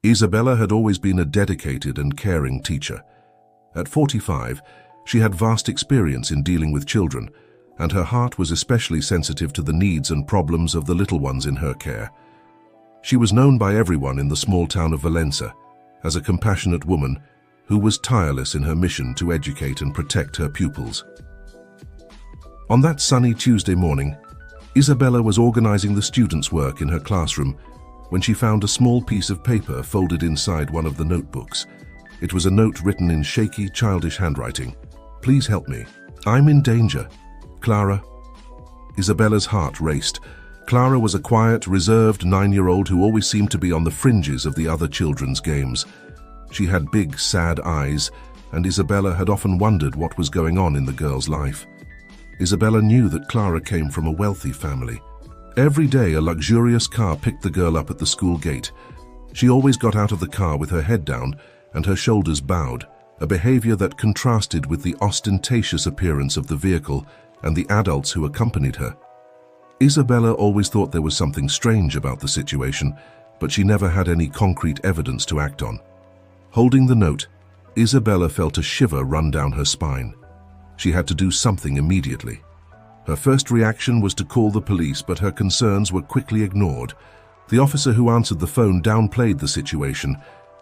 Isabella had always been a dedicated and caring teacher. At 45, she had vast experience in dealing with children, and her heart was especially sensitive to the needs and problems of the little ones in her care. She was known by everyone in the small town of Valencia as a compassionate woman who was tireless in her mission to educate and protect her pupils. On that sunny Tuesday morning, Isabella was organizing the students' work in her classroom when she found a small piece of paper folded inside one of the notebooks. It was a note written in shaky, childish handwriting. "Please help me. I'm in danger. Clara." Isabella's heart raced. Clara was a quiet, reserved 9-year-old who always seemed to be on the fringes of the other children's games. She had big, sad eyes, and Isabella had often wondered what was going on in the girl's life. Isabella knew that Clara came from a wealthy family. Every day, a luxurious car picked the girl up at the school gate. She always got out of the car with her head down and her shoulders bowed, a behavior that contrasted with the ostentatious appearance of the vehicle and the adults who accompanied her. Isabella always thought there was something strange about the situation, but she never had any concrete evidence to act on. Holding the note, Isabella felt a shiver run down her spine. She had to do something immediately. Her first reaction was to call the police, but her concerns were quickly ignored. The officer who answered the phone downplayed the situation,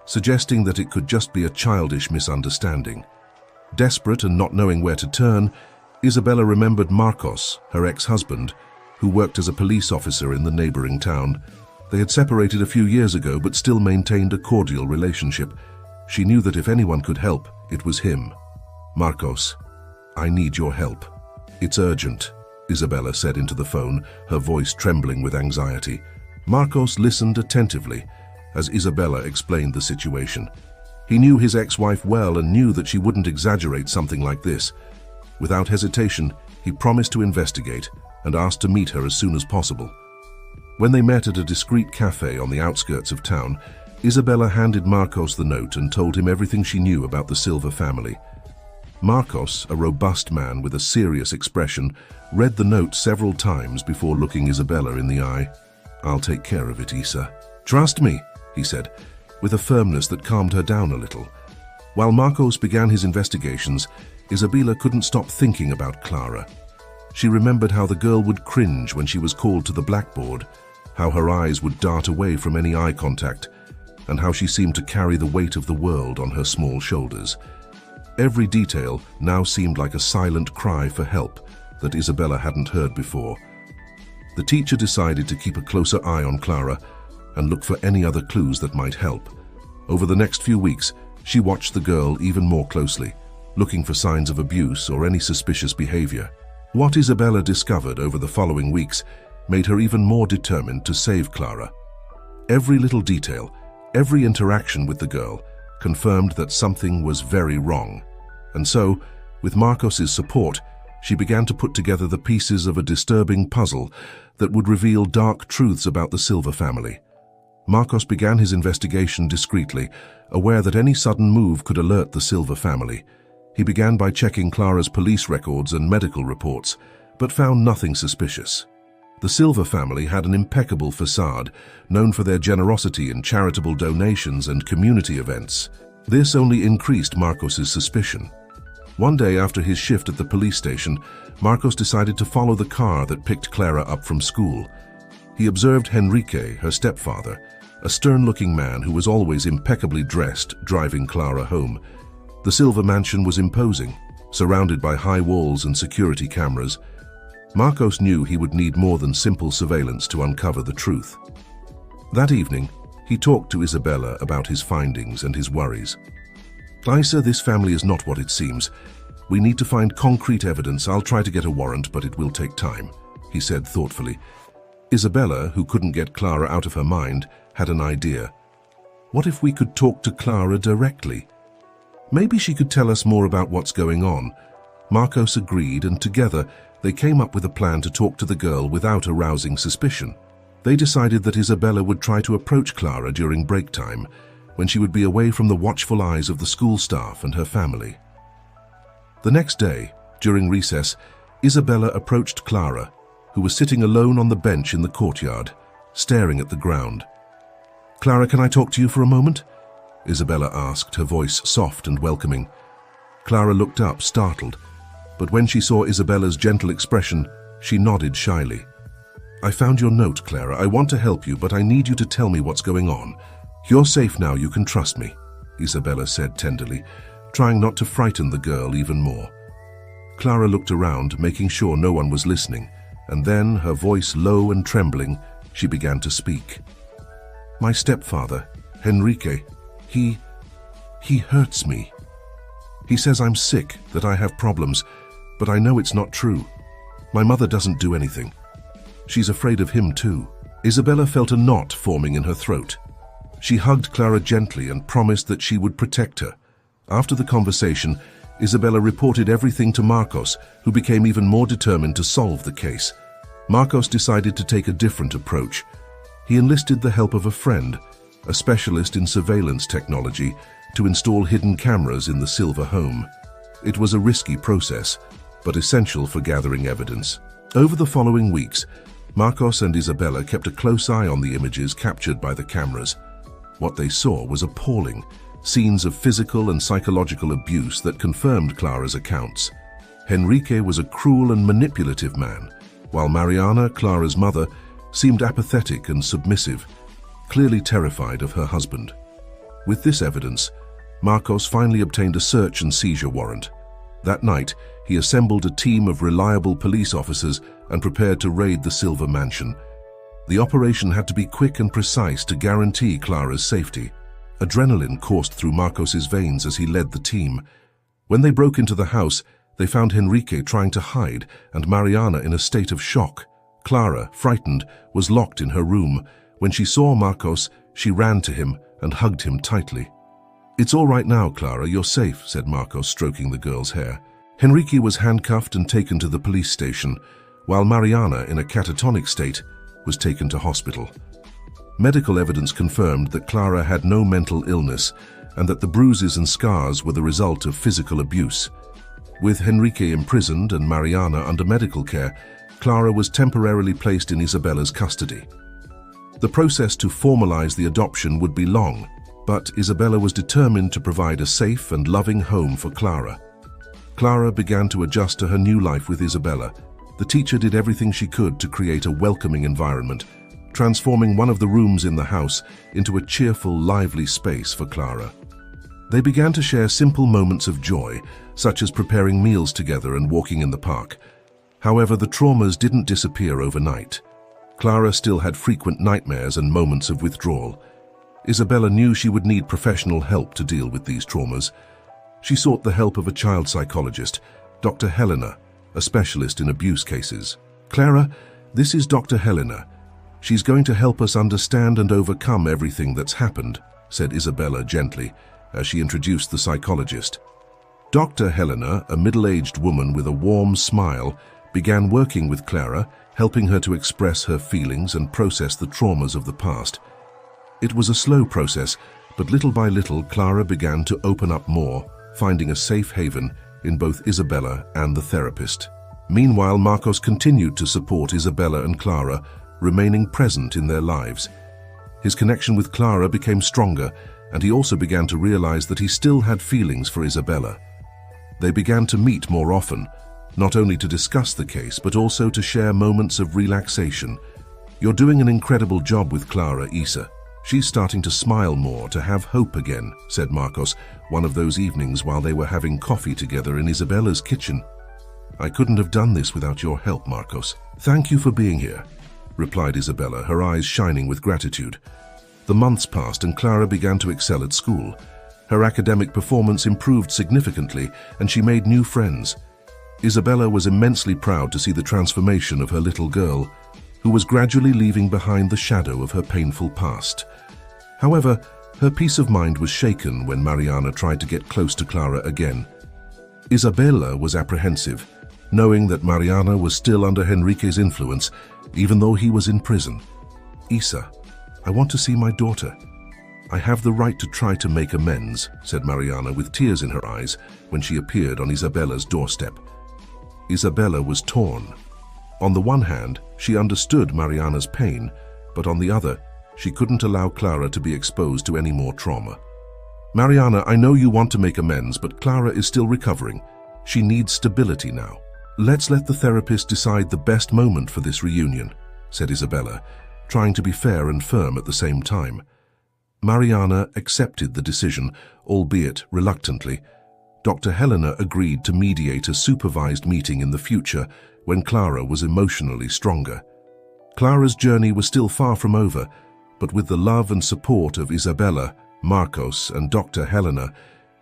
suggesting that it could just be a childish misunderstanding. Desperate and not knowing where to turn, Isabella remembered Marcos, her ex-husband, who worked as a police officer in the neighboring town. They had separated a few years ago but still maintained a cordial relationship. She knew that if anyone could help, it was him. "Marcos, I need your help. It's urgent," Isabella said into the phone, her voice trembling with anxiety. Marcos listened attentively as Isabella explained the situation. He knew his ex-wife well and knew that she wouldn't exaggerate something like this. Without hesitation, he promised to investigate and asked to meet her as soon as possible. When they met at a discreet cafe on the outskirts of town, Isabella handed Marcos the note and told him everything she knew about the Silva family. Marcos, a robust man with a serious expression, read the note several times before looking Isabella in the eye. "I'll take care of it, Isa. Trust me," he said, with a firmness that calmed her down a little. While Marcos began his investigations, Isabella couldn't stop thinking about Clara. She remembered how the girl would cringe when she was called to the blackboard, how her eyes would dart away from any eye contact, and how she seemed to carry the weight of the world on her small shoulders. Every detail now seemed like a silent cry for help that Isabella hadn't heard before. The teacher decided to keep a closer eye on Clara and look for any other clues that might help. Over the next few weeks, she watched the girl even more closely, looking for signs of abuse or any suspicious behavior. What Isabella discovered over the following weeks made her even more determined to save Clara. Every little detail, every interaction with the girl, confirmed that something was very wrong. And so, with Marcos's support, she began to put together the pieces of a disturbing puzzle that would reveal dark truths about the Silva family. Marcos began his investigation discreetly, aware that any sudden move could alert the Silva family. He began by checking Clara's police records and medical reports, but found nothing suspicious. The Silva family had an impeccable facade, known for their generosity in charitable donations and community events. This only increased Marcos's suspicion. One day after his shift at the police station, Marcos decided to follow the car that picked Clara up from school. He observed Henrique, her stepfather, a stern-looking man who was always impeccably dressed, driving Clara home. The Silva mansion was imposing, surrounded by high walls and security cameras. Marcos knew he would need more than simple surveillance to uncover the truth. That evening, he talked to Isabella about his findings and his worries. "Isa, this family is not what it seems. We need to find concrete evidence. I'll try to get a warrant, but it will take time," he said thoughtfully. Isabella, who couldn't get Clara out of her mind, had an idea. What if we could talk to Clara directly? Maybe she could tell us more about what's going on. Marcos agreed, and together they came up with a plan to talk to the girl without arousing suspicion. They decided that Isabella would try to approach Clara during break time, when she would be away from the watchful eyes of the school staff and her family. The next day, during recess, Isabella approached Clara, who was sitting alone on the bench in the courtyard, staring at the ground. "Clara, can I talk to you for a moment?" Isabella asked, her voice soft and welcoming. Clara looked up, startled, but when she saw Isabella's gentle expression, she nodded shyly. "I found your note, Clara. I want to help you, but I need you to tell me what's going on. You're safe now, you can trust me," Isabella said tenderly, trying not to frighten the girl even more. Clara looked around, making sure no one was listening, and then, her voice low and trembling, she began to speak. "My stepfather, Henrique, he hurts me. He says I'm sick, that I have problems, but I know it's not true. My mother doesn't do anything. She's afraid of him too." Isabella felt a knot forming in her throat. She hugged Clara gently and promised that she would protect her. After the conversation, Isabella reported everything to Marcos, who became even more determined to solve the case. Marcos decided to take a different approach. He enlisted the help of a friend, a specialist in surveillance technology, to install hidden cameras in the Silva home. It was a risky process, but essential for gathering evidence. Over the following weeks, Marcos and Isabella kept a close eye on the images captured by the cameras. What they saw was appalling, scenes of physical and psychological abuse that confirmed Clara's accounts. Henrique was a cruel and manipulative man, while Mariana, Clara's mother, seemed apathetic and submissive, clearly terrified of her husband. With this evidence, Marcos finally obtained a search and seizure warrant. That night, he assembled a team of reliable police officers and prepared to raid the Silva mansion. The operation had to be quick and precise to guarantee Clara's safety. Adrenaline coursed through Marcos's veins as he led the team. When they broke into the house, they found Henrique trying to hide and Mariana in a state of shock. Clara, frightened, was locked in her room. When she saw Marcos, she ran to him and hugged him tightly. "It's all right now, Clara, you're safe," said Marcos, stroking the girl's hair. Henrique was handcuffed and taken to the police station, while Mariana, in a catatonic state, was taken to hospital. Medical evidence confirmed that Clara had no mental illness and that the bruises and scars were the result of physical abuse. With Henrique imprisoned and Mariana under medical care, Clara was temporarily placed in Isabella's custody. The process to formalize the adoption would be long, but Isabella was determined to provide a safe and loving home for Clara. Clara began to adjust to her new life with Isabella. The teacher did everything she could to create a welcoming environment, transforming one of the rooms in the house into a cheerful, lively space for Clara. They began to share simple moments of joy, such as preparing meals together and walking in the park. However, the traumas didn't disappear overnight. Clara still had frequent nightmares and moments of withdrawal. Isabella knew she would need professional help to deal with these traumas. She sought the help of a child psychologist, Dr. Helena, a specialist in abuse cases. "Clara, this is Dr. Helena. She's going to help us understand and overcome everything that's happened," said Isabella gently, as she introduced the psychologist. Dr. Helena, a middle-aged woman with a warm smile, began working with Clara, helping her to express her feelings and process the traumas of the past. It was a slow process, but little by little Clara began to open up more, finding a safe haven in both Isabella and the therapist. Meanwhile, Marcos continued to support Isabella and Clara, remaining present in their lives. His connection with Clara became stronger, and he also began to realize that he still had feelings for Isabella. They began to meet more often, not only to discuss the case, but also to share moments of relaxation. "You're doing an incredible job with Clara, Isa. She's starting to smile more, to have hope again," said Marcos, one of those evenings while they were having coffee together in Isabella's kitchen. "I couldn't have done this without your help, Marcos." "Thank you for being here," replied Isabella, her eyes shining with gratitude. The months passed and Clara began to excel at school. Her academic performance improved significantly and she made new friends. Isabella was immensely proud to see the transformation of her little girl, who was gradually leaving behind the shadow of her painful past. However, her peace of mind was shaken when Mariana tried to get close to Clara again. Isabella was apprehensive, knowing that Mariana was still under Henrique's influence, even though he was in prison. "Isa, I want to see my daughter. I have the right to try to make amends," said Mariana with tears in her eyes when she appeared on Isabella's doorstep. Isabella was torn. On the one hand, she understood Mariana's pain, but on the other, She couldn't allow Clara to be exposed to any more trauma. "Mariana, I know you want to make amends, but Clara is still recovering. She needs stability now. Let's let the therapist decide the best moment for this reunion," said Isabella, trying to be fair and firm at the same time. Mariana accepted the decision, albeit reluctantly. Dr. Helena agreed to mediate a supervised meeting in the future when Clara was emotionally stronger. Clara's journey was still far from over, but with the love and support of Isabella, Marcos, and Dr. Helena,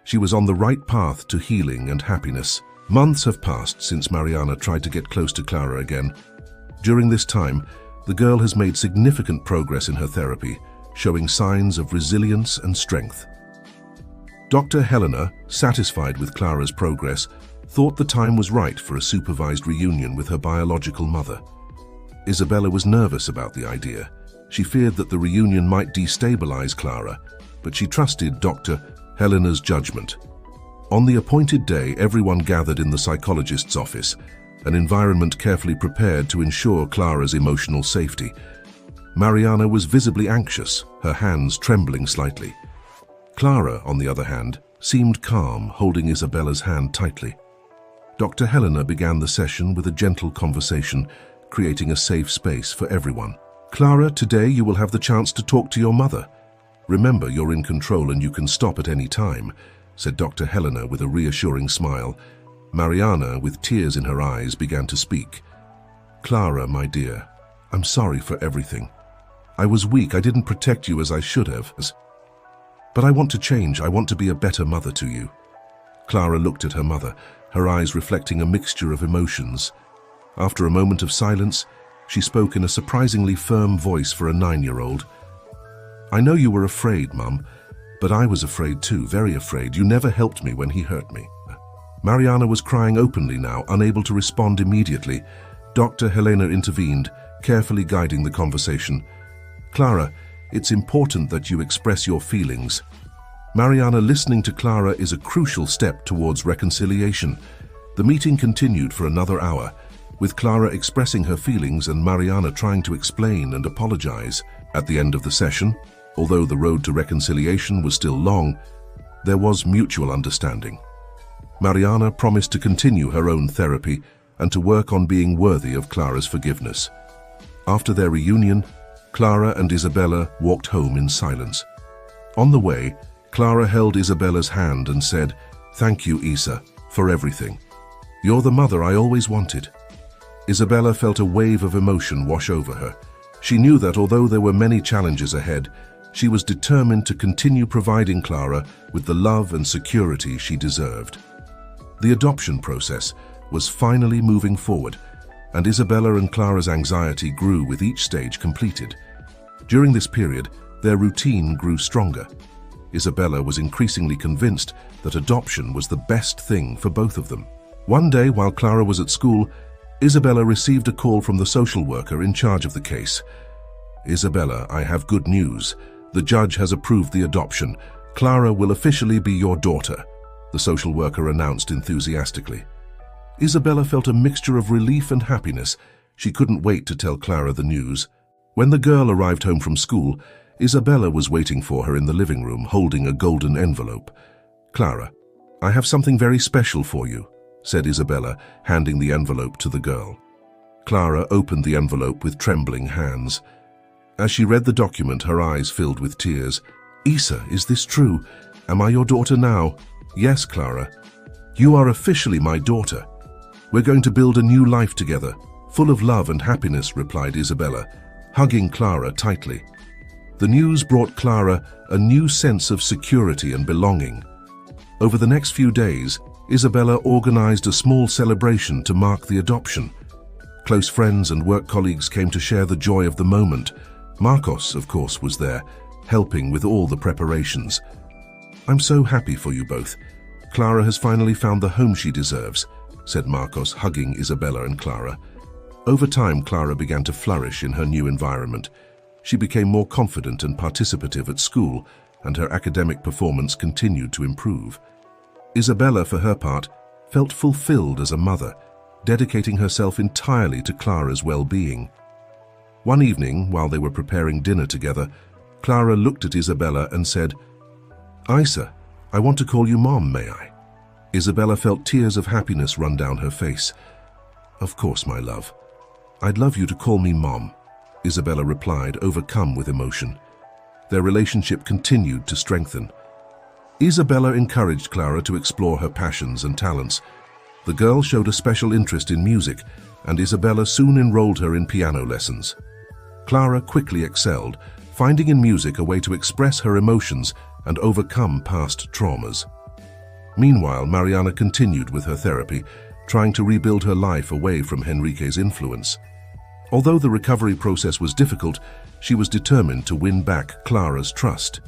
she was on the right path to healing and happiness. Months have passed since Mariana tried to get close to Clara again. During this time, the girl has made significant progress in her therapy, showing signs of resilience and strength. Dr. Helena, satisfied with Clara's progress, thought the time was right for a supervised reunion with her biological mother. Isabella was nervous about the idea. She feared that the reunion might destabilize Clara, but she trusted Dr. Helena's judgment. On the appointed day, everyone gathered in the psychologist's office, an environment carefully prepared to ensure Clara's emotional safety. Mariana was visibly anxious, her hands trembling slightly. Clara, on the other hand, seemed calm, holding Isabella's hand tightly. Dr. Helena began the session with a gentle conversation, creating a safe space for everyone. "Clara, today you will have the chance to talk to your mother. Remember, you're in control and you can stop at any time," said Dr. Helena with a reassuring smile. Mariana, with tears in her eyes, began to speak. "Clara, my dear, I'm sorry for everything. I was weak, I didn't protect you as I should have. But I want to change, I want to be a better mother to you." Clara looked at her mother, her eyes reflecting a mixture of emotions. After a moment of silence, she spoke in a surprisingly firm voice for a 9-year-old. "I know you were afraid, Mum, but I was afraid too, very afraid. You never helped me when he hurt me." Mariana was crying openly now, unable to respond immediately. Dr. Helena intervened, carefully guiding the conversation. "Clara, it's important that you express your feelings. Mariana, listening to Clara is a crucial step towards reconciliation." The meeting continued for another hour, with Clara expressing her feelings and Mariana trying to explain and apologize. At the end of the session, although the road to reconciliation was still long, there was mutual understanding. Mariana promised to continue her own therapy and to work on being worthy of Clara's forgiveness. After their reunion, Clara and Isabella walked home in silence. On the way, Clara held Isabella's hand and said, "Thank you, Isa, for everything. You're the mother I always wanted." Isabella felt a wave of emotion wash over her. She knew that although there were many challenges ahead, she was determined to continue providing Clara with the love and security she deserved. The adoption process was finally moving forward, and Isabella and Clara's anxiety grew with each stage completed. During this period, their routine grew stronger. Isabella was increasingly convinced that adoption was the best thing for both of them. One day, while Clara was at school, Isabella received a call from the social worker in charge of the case. "Isabella, I have good news. The judge has approved the adoption. Clara will officially be your daughter," the social worker announced enthusiastically. Isabella felt a mixture of relief and happiness. She couldn't wait to tell Clara the news. When the girl arrived home from school, Isabella was waiting for her in the living room, holding a golden envelope. "Clara, I have something very special for you," said Isabella, handing the envelope to the girl. Clara opened the envelope with trembling hands. As she read the document, her eyes filled with tears. "Isa, is this true? Am I your daughter now?" "Yes, Clara. You are officially my daughter. We're going to build a new life together, full of love and happiness," replied Isabella, hugging Clara tightly. The news brought Clara a new sense of security and belonging. Over the next few days, Isabella organized a small celebration to mark the adoption. Close friends and work colleagues came to share the joy of the moment. Marcos, of course, was there, helping with all the preparations. "I'm so happy for you both. Clara has finally found the home she deserves," said Marcos, hugging Isabella and Clara. Over time, Clara began to flourish in her new environment. She became more confident and participative at school, and her academic performance continued to improve. Isabella, for her part, felt fulfilled as a mother, dedicating herself entirely to Clara's well-being. One evening, while they were preparing dinner together, Clara looked at Isabella and said, "Isa, I want to call you Mom, may I?" Isabella felt tears of happiness run down her face. "Of course, my love. I'd love you to call me Mom," Isabella replied, overcome with emotion. Their relationship continued to strengthen. Isabella encouraged Clara to explore her passions and talents. The girl showed a special interest in music, and Isabella soon enrolled her in piano lessons. Clara quickly excelled, finding in music a way to express her emotions and overcome past traumas. Meanwhile, Mariana continued with her therapy, trying to rebuild her life away from Henrique's influence. Although the recovery process was difficult, she was determined to win back Clara's trust.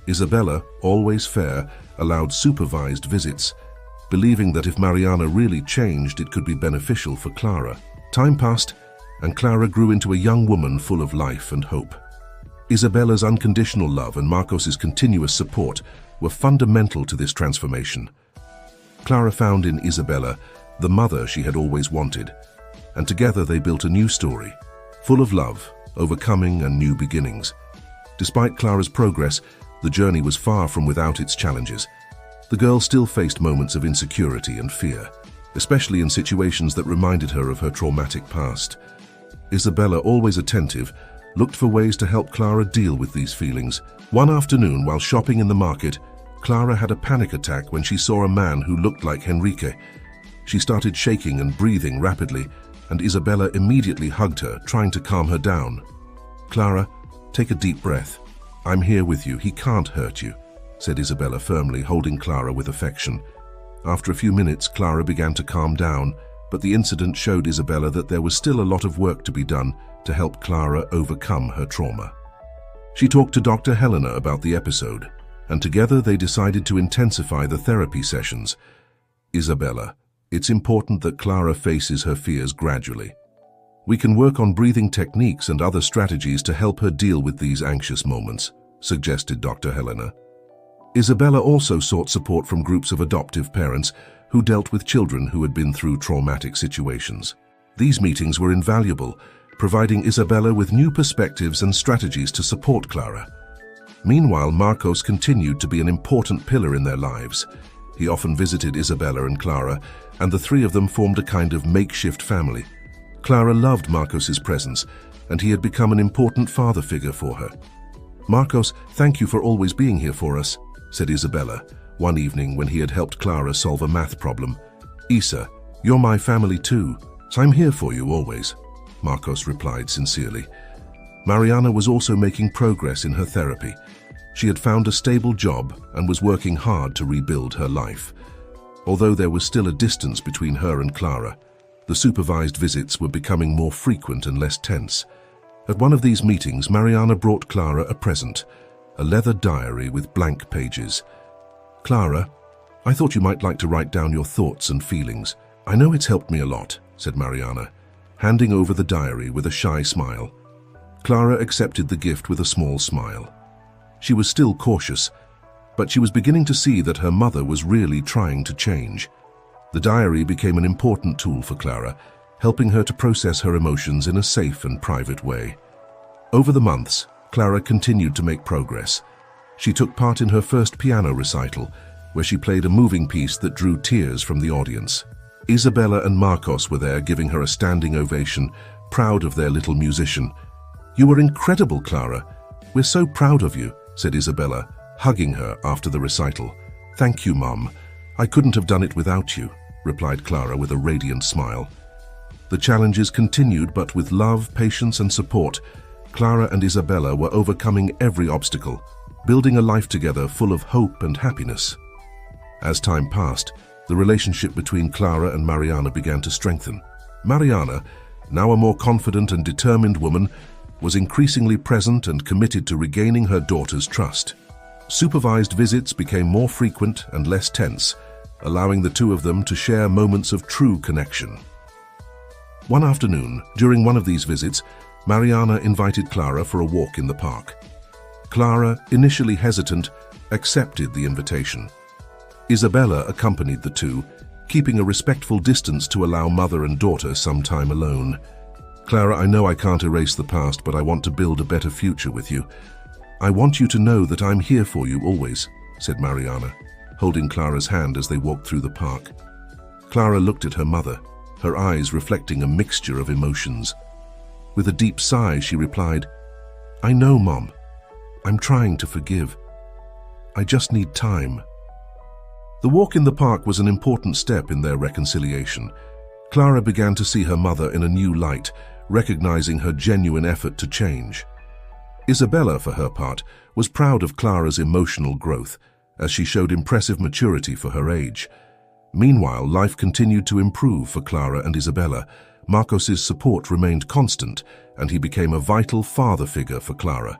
Isabella, always fair, allowed supervised visits, believing that if Mariana really changed, it could be beneficial for Clara. Time passed, and Clara grew into a young woman full of life and hope. Isabella's unconditional love and Marcos's continuous support were fundamental to this transformation. Clara found in Isabella the mother she had always wanted, and together they built a new story, full of love, overcoming, and new beginnings. Despite Clara's progress, the journey was far from without its challenges. The girl still faced moments of insecurity and fear, especially in situations that reminded her of her traumatic past. Isabella, always attentive, looked for ways to help Clara deal with these feelings. One afternoon, while shopping in the market, Clara had a panic attack when she saw a man who looked like Henrique. She started shaking and breathing rapidly, and Isabella immediately hugged her, trying to calm her down. "Clara, take a deep breath. I'm here with you. He can't hurt you," said Isabella firmly, holding Clara with affection. After a few minutes, Clara began to calm down, but the incident showed Isabella that there was still a lot of work to be done to help Clara overcome her trauma. She talked to Dr. Helena about the episode, and together they decided to intensify the therapy sessions. "Isabella, it's important that Clara faces her fears gradually. We can work on breathing techniques and other strategies to help her deal with these anxious moments," suggested Dr. Helena. Isabella also sought support from groups of adoptive parents who dealt with children who had been through traumatic situations. These meetings were invaluable, providing Isabella with new perspectives and strategies to support Clara. Meanwhile, Marcos continued to be an important pillar in their lives. He often visited Isabella and Clara, and the three of them formed a kind of makeshift family. Clara loved Marcos's presence, and he had become an important father figure for her. "Marcos, thank you for always being here for us," said Isabella, one evening when he had helped Clara solve a math problem. "Isa, you're my family too, so I'm here for you always," Marcos replied sincerely. Mariana was also making progress in her therapy. She had found a stable job and was working hard to rebuild her life. Although there was still a distance between her and Clara, the supervised visits were becoming more frequent and less tense. At one of these meetings, Mariana brought Clara a present, a leather diary with blank pages. "Clara, I thought you might like to write down your thoughts and feelings. I know it's helped me a lot," said Mariana, handing over the diary with a shy smile. Clara accepted the gift with a small smile. She was still cautious, but she was beginning to see that her mother was really trying to change. The diary became an important tool for Clara, helping her to process her emotions in a safe and private way. Over the months, Clara continued to make progress. She took part in her first piano recital, where she played a moving piece that drew tears from the audience. Isabella and Marcos were there, giving her a standing ovation, proud of their little musician. "You were incredible, Clara. We're so proud of you," said Isabella, hugging her after the recital. "Thank you, Mom. I couldn't have done it without you," replied Clara with a radiant smile. The challenges continued, but with love, patience, and support, Clara and Isabella were overcoming every obstacle, building a life together full of hope and happiness. As time passed, the relationship between Clara and Mariana began to strengthen. Mariana, now a more confident and determined woman, was increasingly present and committed to regaining her daughter's trust. Supervised visits became more frequent and less tense, allowing the two of them to share moments of true connection. One afternoon, during one of these visits, Mariana invited Clara for a walk in the park. Clara, initially hesitant, accepted the invitation. Isabella accompanied the two, keeping a respectful distance to allow mother and daughter some time alone. Clara, I know I can't erase the past, but I want to build a better future with you. I want you to know that I'm here for you always, said Mariana, holding Clara's hand as they walked through the park. Clara looked at her mother, her eyes reflecting a mixture of emotions. With a deep sigh, she replied, I know, Mom. I'm trying to forgive. I just need time. The walk in the park was an important step in their reconciliation. Clara began to see her mother in a new light, recognizing her genuine effort to change. Isabella, for her part, was proud of Clara's emotional growth, as she showed impressive maturity for her age. Meanwhile, life continued to improve for Clara and Isabella. Marcos's support remained constant, and he became a vital father figure for Clara.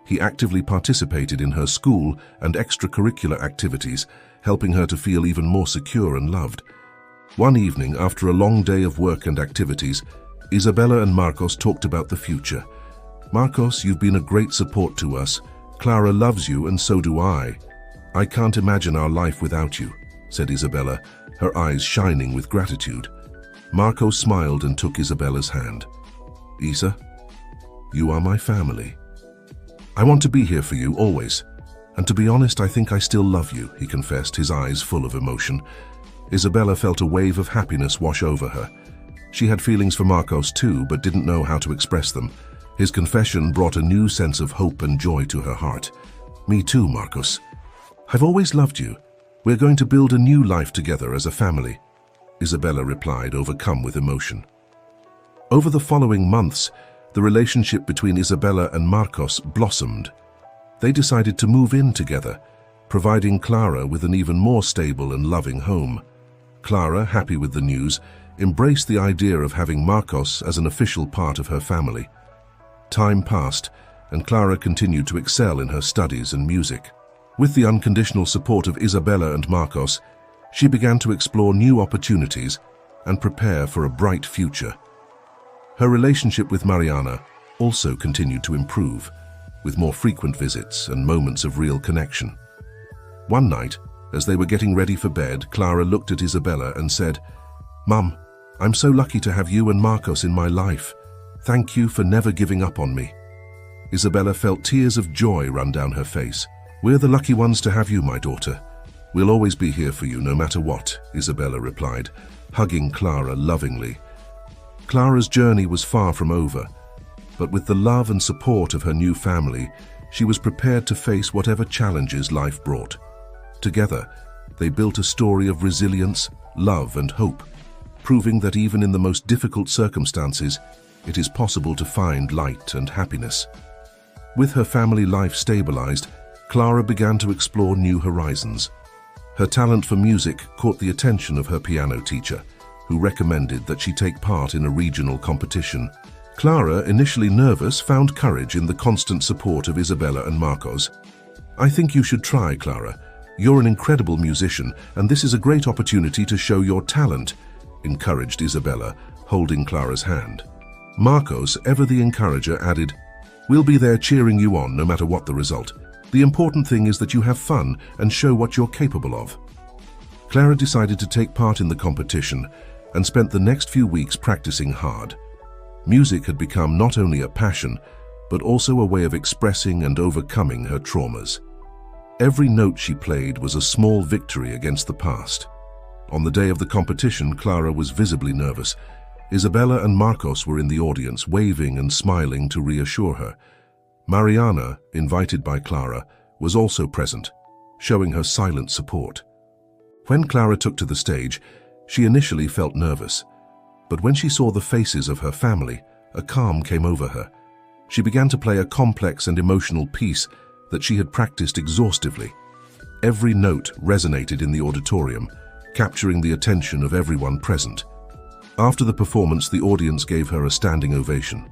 He actively participated in her school and extracurricular activities, helping her to feel even more secure and loved. One evening, after a long day of work and activities, Isabella and Marcos talked about the future. Marcos, you've been a great support to us. Clara loves you, and so do I. I can't imagine our life without you, said Isabella, her eyes shining with gratitude. Marcos smiled and took Isabella's hand. Isa, you are my family. I want to be here for you always. And to be honest, I think I still love you, he confessed, his eyes full of emotion. Isabella felt a wave of happiness wash over her. She had feelings for Marcos too, but didn't know how to express them. His confession brought a new sense of hope and joy to her heart. Me too, Marcos. I've always loved you. We're going to build a new life together as a family, Isabella replied, overcome with emotion. Over the following months, the relationship between Isabella and Marcos blossomed. They decided to move in together, providing Clara with an even more stable and loving home. Clara, happy with the news, embraced the idea of having Marcos as an official part of her family. Time passed, and Clara continued to excel in her studies and music. With the unconditional support of Isabella and Marcos, she began to explore new opportunities and prepare for a bright future. Her relationship with Mariana also continued to improve, with more frequent visits and moments of real connection. One night, as they were getting ready for bed, Clara looked at Isabella and said, Mum, I'm so lucky to have you and Marcos in my life. Thank you for never giving up on me. Isabella felt tears of joy run down her face. We're the lucky ones to have you, my daughter. We'll always be here for you no matter what, Isabella replied, hugging Clara lovingly. Clara's journey was far from over, but with the love and support of her new family, she was prepared to face whatever challenges life brought. Together, they built a story of resilience, love, and hope, proving that even in the most difficult circumstances, it is possible to find light and happiness. With her family life stabilized, Clara began to explore new horizons. Her talent for music caught the attention of her piano teacher, who recommended that she take part in a regional competition. Clara, initially nervous, found courage in the constant support of Isabella and Marcos. I think you should try, Clara. You're an incredible musician, and this is a great opportunity to show your talent, encouraged Isabella, holding Clara's hand. Marcos, ever the encourager, added, We'll be there cheering you on no matter what the result. The important thing is that you have fun and show what you're capable of. Clara decided to take part in the competition and spent the next few weeks practicing hard. Music had become not only a passion, but also a way of expressing and overcoming her traumas. Every note she played was a small victory against the past. On the day of the competition, Clara was visibly nervous. Isabella and Marcos were in the audience, waving and smiling to reassure her. Mariana, invited by Clara, was also present, showing her silent support. When Clara took to the stage, she initially felt nervous, but when she saw the faces of her family, a calm came over her. She began to play a complex and emotional piece that she had practiced exhaustively. Every note resonated in the auditorium, capturing the attention of everyone present. After the performance, the audience gave her a standing ovation.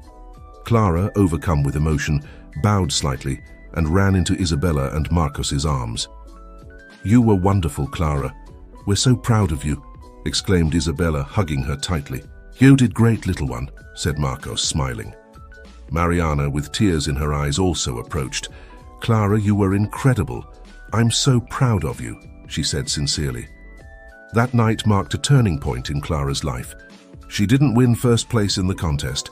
Clara, overcome with emotion, bowed slightly and ran into Isabella and Marcos's arms. You were wonderful, Clara. We're so proud of you, exclaimed Isabella, hugging her tightly. You did great, little one, said Marcos, smiling. Mariana, with tears in her eyes, also approached. Clara, you were incredible. I'm so proud of you, she said sincerely. That night marked a turning point in Clara's life. She didn't win first place in the contest,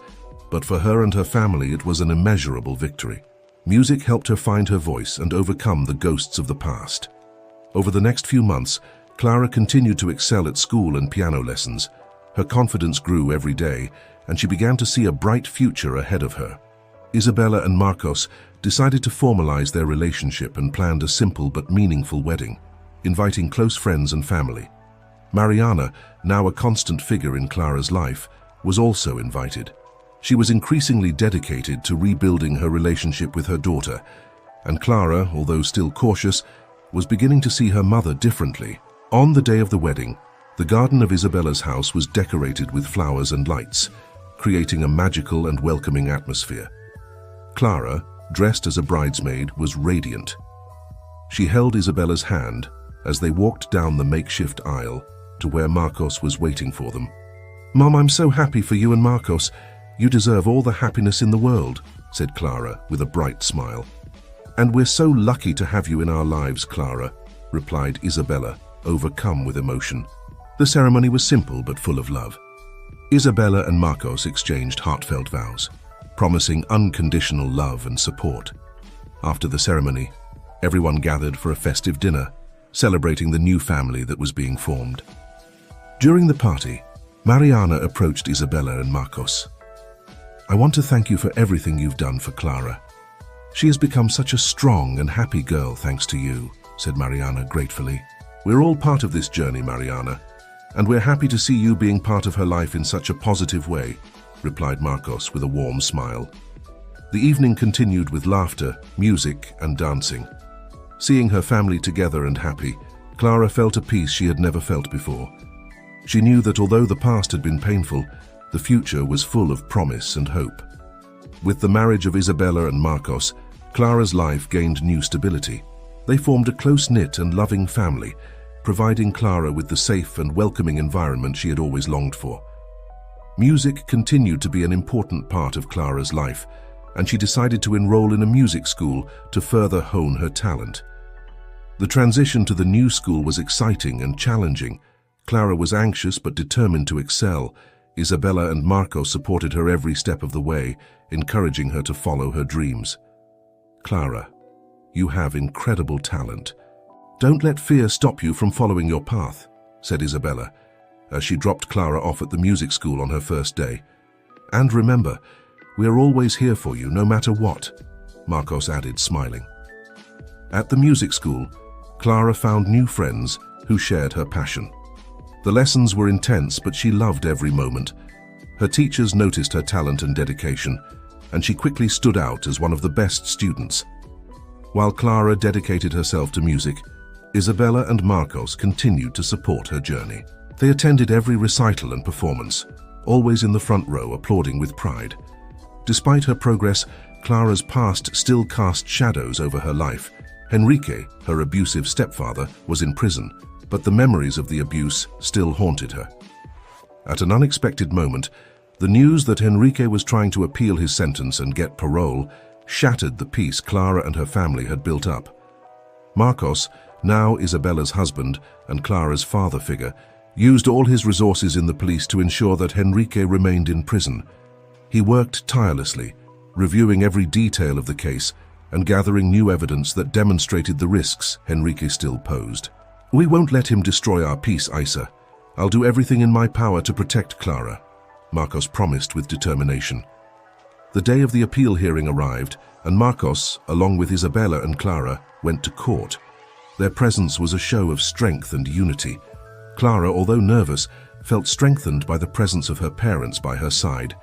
but for her and her family it was an immeasurable victory. Music helped her find her voice and overcome the ghosts of the past. Over the next few months, Clara continued to excel at school and piano lessons. Her confidence grew every day, and she began to see a bright future ahead of her. Isabella and Marcos decided to formalize their relationship and planned a simple but meaningful wedding, inviting close friends and family. Mariana, now a constant figure in Clara's life, was also invited. She was increasingly dedicated to rebuilding her relationship with her daughter, and Clara, although still cautious, was beginning to see her mother differently. On the day of the wedding, the garden of Isabella's house was decorated with flowers and lights, creating a magical and welcoming atmosphere. Clara, dressed as a bridesmaid, was radiant. She held Isabella's hand as they walked down the makeshift aisle to where Marcos was waiting for them. "Mom, I'm so happy for you and Marcos. You deserve all the happiness in the world," said Clara with a bright smile. "And we're so lucky to have you in our lives, Clara," replied Isabella, overcome with emotion. The ceremony was simple but full of love. Isabella and Marcos exchanged heartfelt vows, promising unconditional love and support. After the ceremony, everyone gathered for a festive dinner, celebrating the new family that was being formed. During the party, Mariana approached Isabella and Marcos. "I want to thank you for everything you've done for Clara. She has become such a strong and happy girl thanks to you," said Mariana gratefully. "We're all part of this journey, Mariana, and we're happy to see you being part of her life in such a positive way," replied Marcos with a warm smile. The evening continued with laughter, music, and dancing. Seeing her family together and happy, Clara felt a peace she had never felt before. She knew that although the past had been painful, the future was full of promise and hope. With the marriage of Isabella and Marcos, Clara's life gained new stability. They formed a close-knit and loving family, providing Clara with the safe and welcoming environment she had always longed for. Music continued to be an important part of Clara's life, and she decided to enroll in a music school to further hone her talent. The transition to the new school was exciting and challenging. Clara was anxious but determined to excel. Isabella and Marcos supported her every step of the way, encouraging her to follow her dreams. "Clara, you have incredible talent. Don't let fear stop you from following your path," said Isabella, as she dropped Clara off at the music school on her first day. "And remember, we are always here for you, no matter what," Marcos added, smiling. At the music school, Clara found new friends who shared her passion. The lessons were intense, but she loved every moment. Her teachers noticed her talent and dedication, and she quickly stood out as one of the best students. While Clara dedicated herself to music, Isabella and Marcos continued to support her journey. They attended every recital and performance, always in the front row, applauding with pride. Despite her progress, Clara's past still cast shadows over her life. Enrique, her abusive stepfather, was in prison, but the memories of the abuse still haunted her. At an unexpected moment, the news that Enrique was trying to appeal his sentence and get parole shattered the peace Clara and her family had built up. Marcos, now Isabella's husband and Clara's father figure, used all his resources in the police to ensure that Enrique remained in prison. He worked tirelessly, reviewing every detail of the case and gathering new evidence that demonstrated the risks Enrique still posed. "We won't let him destroy our peace, Isa. I'll do everything in my power to protect Clara," Marcos promised with determination. The day of the appeal hearing arrived, and Marcos, along with Isabella and Clara, went to court. Their presence was a show of strength and unity. Clara, although nervous, felt strengthened by the presence of her parents by her side.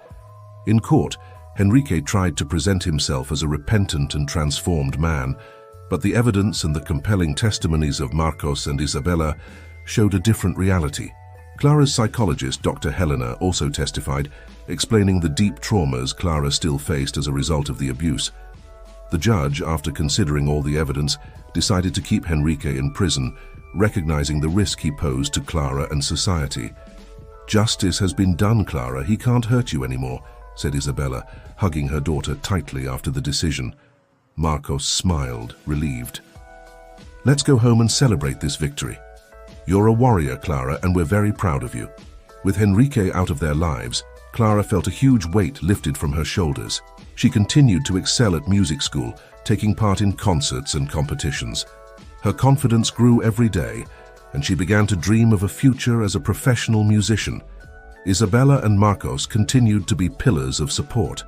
In court, Enrique tried to present himself as a repentant and transformed man, but the evidence and the compelling testimonies of Marcos and Isabella showed a different reality. Clara's psychologist, Dr. Helena, also testified, explaining the deep traumas Clara still faced as a result of the abuse. The judge, after considering all the evidence, decided to keep Enrique in prison, recognizing the risk he posed to Clara and society. "Justice has been done, Clara. He can't hurt you anymore," said Isabella, hugging her daughter tightly after the decision. Marcos smiled, relieved. "Let's go home and celebrate this victory. You're a warrior, Clara, and we're very proud of you." With Enrique out of their lives, Clara felt a huge weight lifted from her shoulders. She continued to excel at music school, taking part in concerts and competitions. Her confidence grew every day, and she began to dream of a future as a professional musician. Isabella and Marcos continued to be pillars of support.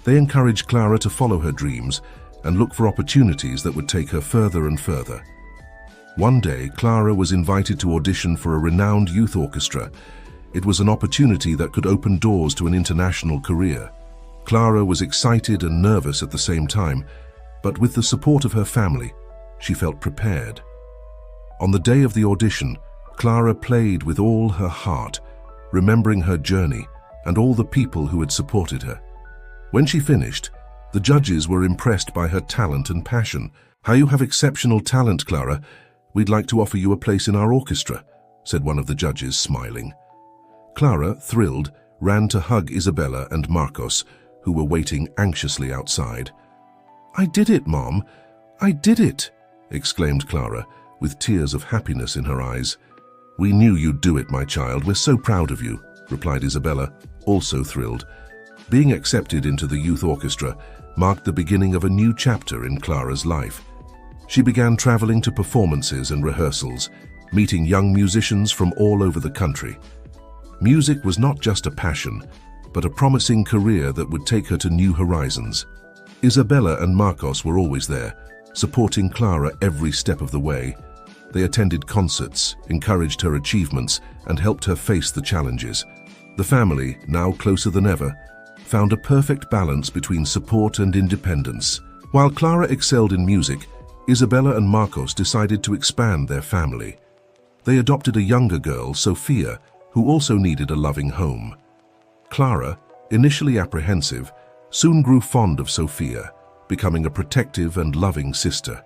They encouraged Clara to follow her dreams and look for opportunities that would take her further and further. One day, Clara was invited to audition for a renowned youth orchestra. It was an opportunity that could open doors to an international career. Clara was excited and nervous at the same time, but with the support of her family, she felt prepared. On the day of the audition, Clara played with all her heart, remembering her journey and all the people who had supported her. When she finished, the judges were impressed by her talent and passion. "How you have exceptional talent, Clara. We'd like to offer you a place in our orchestra," said one of the judges, smiling. Clara, thrilled, ran to hug Isabella and Marcos, who were waiting anxiously outside. "I did it, Mom! I did it!" exclaimed Clara, with tears of happiness in her eyes. "We knew you'd do it, my child. We're so proud of you," replied Isabella, also thrilled. Being accepted into the youth orchestra marked the beginning of a new chapter in Clara's life. She began traveling to performances and rehearsals, meeting young musicians from all over the country. Music was not just a passion, but a promising career that would take her to new horizons. Isabella and Marcos were always there, supporting Clara every step of the way. They attended concerts, encouraged her achievements, and helped her face the challenges. The family, now closer than ever, found a perfect balance between support and independence. While Clara excelled in music, Isabella and Marcos decided to expand their family. They adopted a younger girl, Sophia, who also needed a loving home. Clara, initially apprehensive, soon grew fond of Sophia, becoming a protective and loving sister.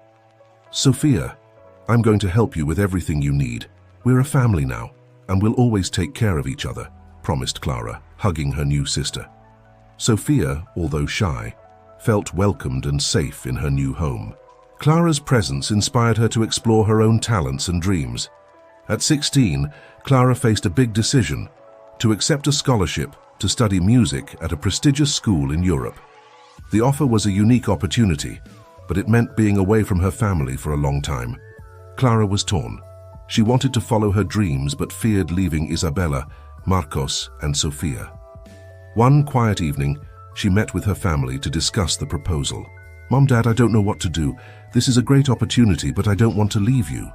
"Sophia, I'm going to help you with everything you need. We're a family now, and we'll always take care of each other," promised Clara, hugging her new sister. Sophia, although shy, felt welcomed and safe in her new home. Clara's presence inspired her to explore her own talents and dreams. At 16, Clara faced a big decision: to accept a scholarship to study music at a prestigious school in Europe. The offer was a unique opportunity, but it meant being away from her family for a long time. Clara was torn. She wanted to follow her dreams but feared leaving Isabella, Marcos, and Sophia. One quiet evening, she met with her family to discuss the proposal. "Mom, Dad, I don't know what to do. This is a great opportunity, but I don't want to leave you,"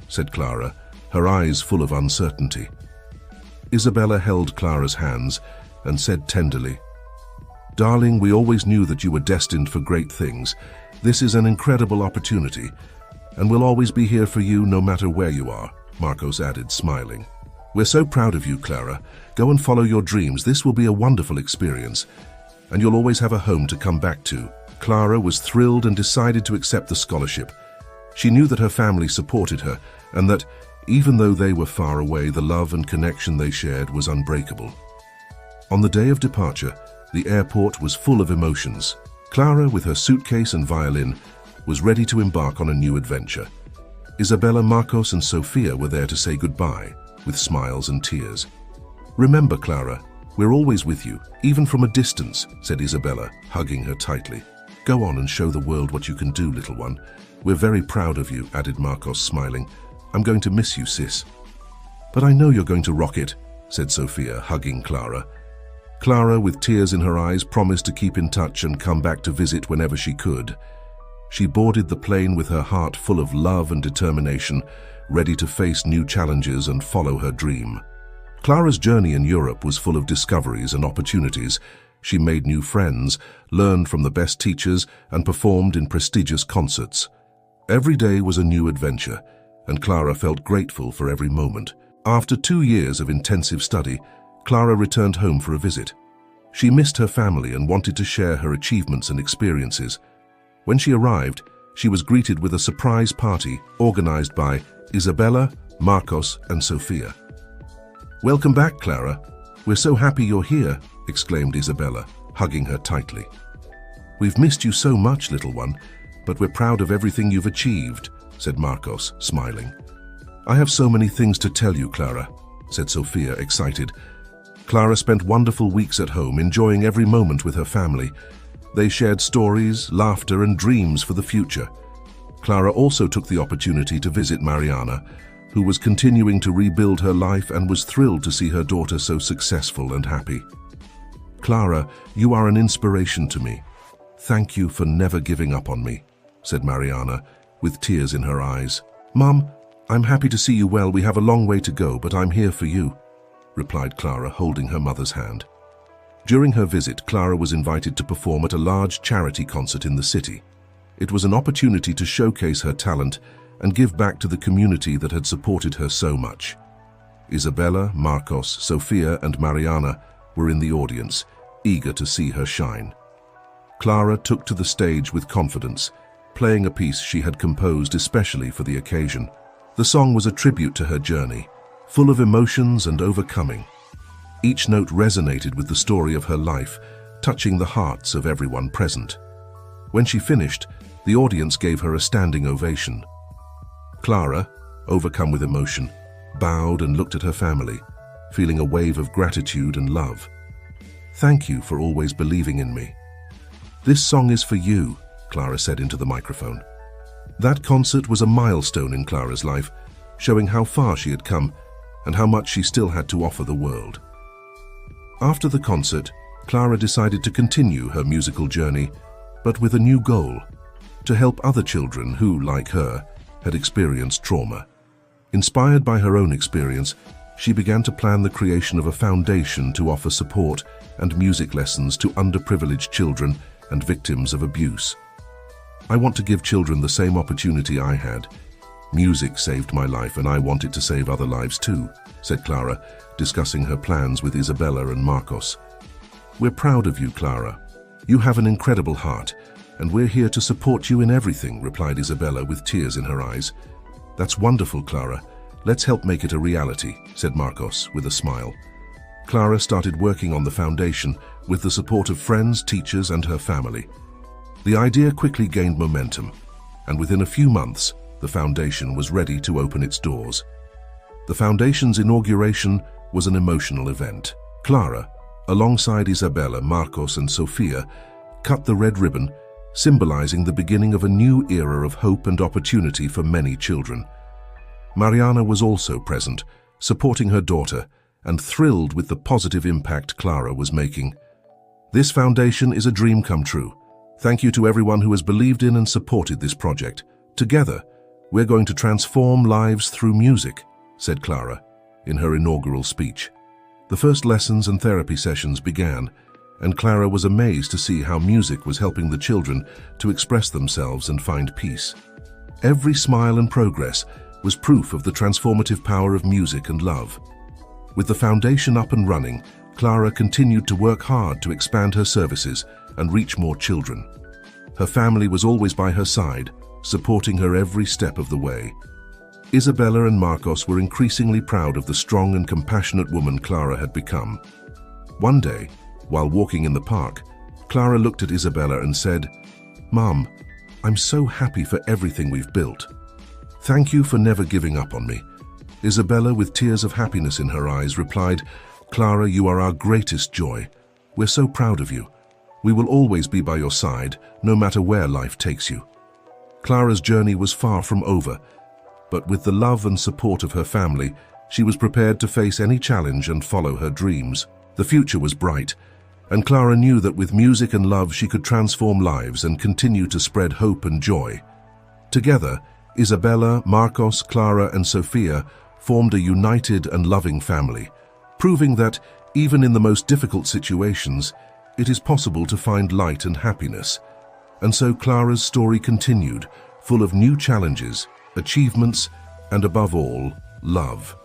said Clara, her eyes full of uncertainty. Isabella held Clara's hands and said tenderly, "Darling, we always knew that you were destined for great things. This is an incredible opportunity, and we'll always be here for you no matter where you are," Marcos added, smiling. "We're so proud of you, Clara. Go and follow your dreams. This will be a wonderful experience, and you'll always have a home to come back to." Clara was thrilled and decided to accept the scholarship. She knew that her family supported her, and that, even though they were far away, the love and connection they shared was unbreakable. On the day of departure, the airport was full of emotions. Clara, with her suitcase and violin, was ready to embark on a new adventure. Isabella, Marcos, and Sophia were there to say goodbye, with smiles and tears. "Remember, Clara, we're always with you, even from a distance," said Isabella, hugging her tightly. "Go on and show the world what you can do, little one. We're very proud of you," added Marcos, smiling. "I'm going to miss you, sis." "But I know you're going to rock it," said Sophia, hugging Clara. Clara, with tears in her eyes, promised to keep in touch and come back to visit whenever she could. She boarded the plane with her heart full of love and determination, ready to face new challenges and follow her dream. Clara's journey in Europe was full of discoveries and opportunities. She made new friends, learned from the best teachers, and performed in prestigious concerts. Every day was a new adventure, and Clara felt grateful for every moment. After 2 years of intensive study, Clara returned home for a visit. She missed her family and wanted to share her achievements and experiences. When she arrived, she was greeted with a surprise party organized by Isabella, Marcos, and Sophia. "Welcome back, Clara. We're so happy you're here," exclaimed Isabella, hugging her tightly. "We've missed you so much, little one, but we're proud of everything you've achieved," said Marcos, smiling. "I have so many things to tell you, Clara," said Sophia, excited. Clara spent wonderful weeks at home, enjoying every moment with her family. They shared stories, laughter, and dreams for the future. Clara also took the opportunity to visit Mariana, who was continuing to rebuild her life and was thrilled to see her daughter so successful and happy. "Clara, you are an inspiration to me. Thank you for never giving up on me," said Mariana, with tears in her eyes. "Mom, I'm happy to see you well. We have a long way to go, but I'm here for you," replied Clara, holding her mother's hand. During her visit, Clara was invited to perform at a large charity concert in the city. It was an opportunity to showcase her talent and give back to the community that had supported her so much. Isabella, Marcos, Sofia, and Mariana were in the audience, eager to see her shine. Clara took to the stage with confidence, playing a piece she had composed especially for the occasion. The song was a tribute to her journey, full of emotions and overcoming. Each note resonated with the story of her life, touching the hearts of everyone present. When she finished, the audience gave her a standing ovation. Clara, overcome with emotion, bowed and looked at her family, feeling a wave of gratitude and love. "Thank you for always believing in me." "This song is for you," Clara said into the microphone. That concert was a milestone in Clara's life, showing how far she had come and how much she still had to offer the world. After the concert, Clara decided to continue her musical journey, but with a new goal: to help other children who, like her, had experienced trauma. Inspired by her own experience, she began to plan the creation of a foundation to offer support and music lessons to underprivileged children and victims of abuse. "I want to give children the same opportunity I had. Music saved my life and I want it to save other lives too," said Clara, discussing her plans with Isabella and Marcos. "We're proud of you, Clara. You have an incredible heart, and we're here to support you in everything," replied Isabella with tears in her eyes. "That's wonderful, Clara. Let's help make it a reality," said Marcos with a smile. Clara started working on the foundation with the support of friends, teachers, and her family. The idea quickly gained momentum, and within a few months, the foundation was ready to open its doors. The foundation's inauguration was an emotional event. Clara, alongside Isabella, Marcos, and Sofia, cut the red ribbon, symbolizing the beginning of a new era of hope and opportunity for many children. Mariana was also present, supporting her daughter, and thrilled with the positive impact Clara was making. "This foundation is a dream come true. Thank you to everyone who has believed in and supported this project. Together, we're going to transform lives through music," said Clara in her inaugural speech. The first lessons and therapy sessions began, and Clara was amazed to see how music was helping the children to express themselves and find peace. Every smile and progress was proof of the transformative power of music and love. With the foundation up and running, Clara continued to work hard to expand her services and reach more children. Her family was always by her side, supporting her every step of the way. Isabella and Marcos were increasingly proud of the strong and compassionate woman Clara had become. One day, while walking in the park, Clara looked at Isabella and said, "Mom, I'm so happy for everything we've built. Thank you for never giving up on me." Isabella, with tears of happiness in her eyes, replied, "Clara, you are our greatest joy. We're so proud of you. We will always be by your side, no matter where life takes you." Clara's journey was far from over, but with the love and support of her family, she was prepared to face any challenge and follow her dreams. The future was bright, and Clara knew that with music and love she could transform lives and continue to spread hope and joy. Together, Isabella, Marcos, Clara, and Sofia formed a united and loving family, proving that, even in the most difficult situations, it is possible to find light and happiness. And so Clara's story continued, full of new challenges, achievements, and above all, love.